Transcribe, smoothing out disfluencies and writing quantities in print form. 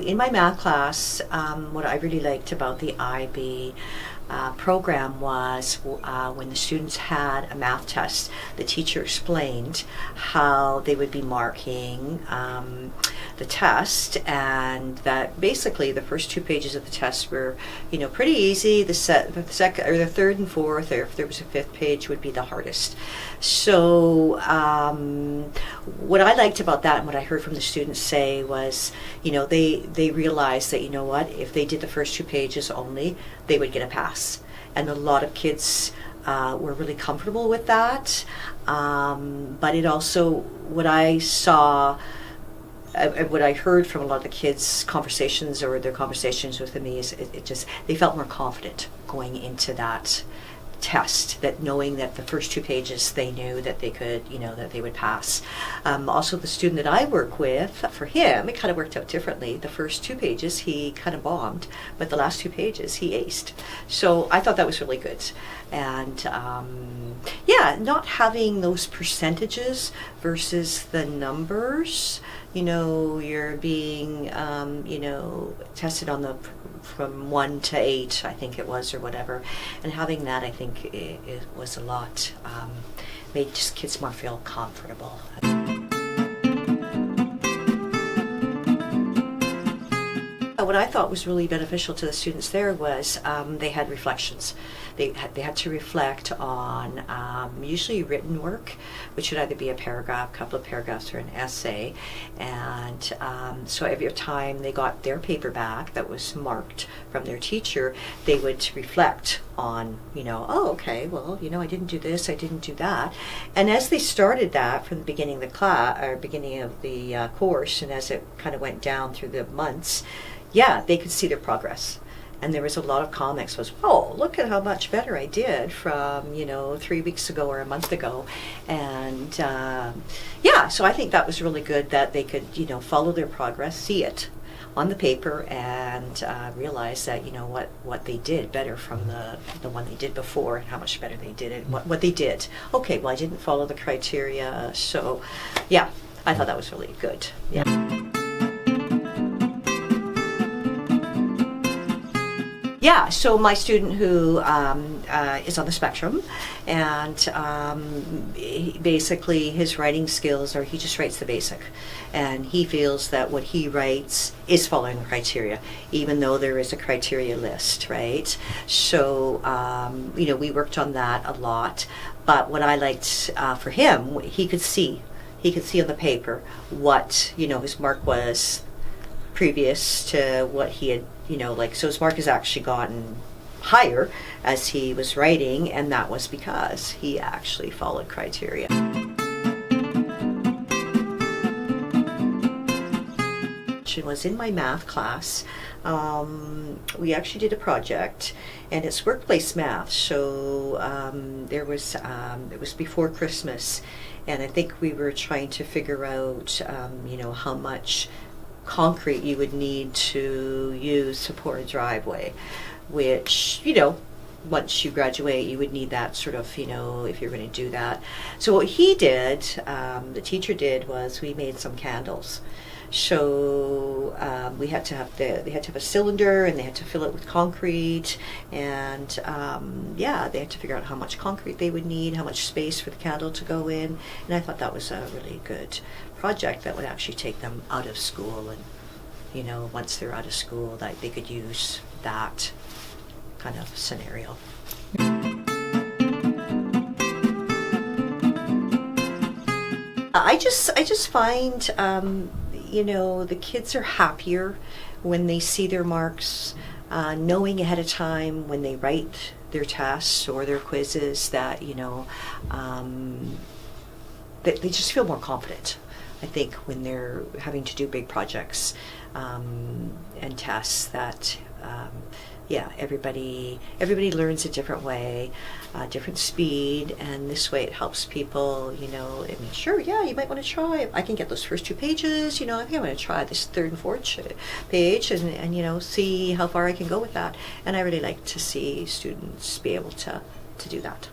In my math class, what I really liked about the IB program was when the students had a math test, the teacher explained how they would be marking the test, and that basically the first 2 pages of the test were, pretty easy. The second or the third and fourth, or if there was a 5th page, would be the hardest. So what I liked about that and what I heard from the students say was, they realized that, if they did the first 2 pages only, they would get a pass. And a lot of kids were really comfortable with that. But it also, what I saw, what I heard from a lot of the kids' conversations or their conversations with me is they felt more confident going into that test, that knowing that the first 2 pages they knew that they could, that they would pass. Also, the student that I work with, for him, it kind of worked out differently. The first 2 pages he kind of bombed, but the last 2 pages he aced. So I thought that was really good. And not having those percentages versus the numbers, you're being, tested on the from 1 to 8, I think it was, or whatever. And having that, I think, it was a lot, made just kids more feel comfortable. What I thought was really beneficial to the students there was they had reflections. They had to reflect on usually written work, which would either be a paragraph, a couple of paragraphs, or an essay. And so every time they got their paper back that was marked from their teacher, they would reflect on, oh, okay, well, I didn't do this, I didn't do that. And as they started that from the beginning of the class, or beginning of the course, and as it kind of went down through the months, they could see their progress. And there was a lot of comments was, oh, look at how much better I did from, 3 weeks ago or a month ago. And so I think that was really good that they could, follow their progress, see it on the paper, and realize that, what they did better from the one they did before, and how much better they did it, what they did. Okay, well, I didn't follow the criteria. So, I thought that was really good. So my student who is on the spectrum, and basically his writing skills are, he just writes the basic, and he feels that what he writes is following the criteria, even though there is a criteria list, right? So, we worked on that a lot, but what I liked for him, he could see on the paper what, his mark was previous to what he had, so his mark has actually gotten higher as he was writing, and that was because he actually followed criteria. It was in my math class. We actually did a project, and it's workplace math. So it was before Christmas, and I think we were trying to figure out, how much concrete you would need to use to pour a driveway, which, once you graduate, you would need that sort of, if you're going to do that. So what he did, the teacher did, was we made some candles. So they had to have a cylinder, and they had to fill it with concrete, and they had to figure out how much concrete they would need, how much space for the candle to go in, and I thought that was a really good project that would actually take them out of school, and once they're out of school, that they could use that kind of scenario. I just find the kids are happier when they see their marks, knowing ahead of time when they write their tests or their quizzes that that they just feel more confident. I think when they're having to do big projects and tests, that everybody learns a different way, different speed, and this way it helps people, sure, you might want to try. I can get those first 2 pages, I think I'm going to try this 3rd and 4th page, and see how far I can go with that. And I really like to see students be able to do that.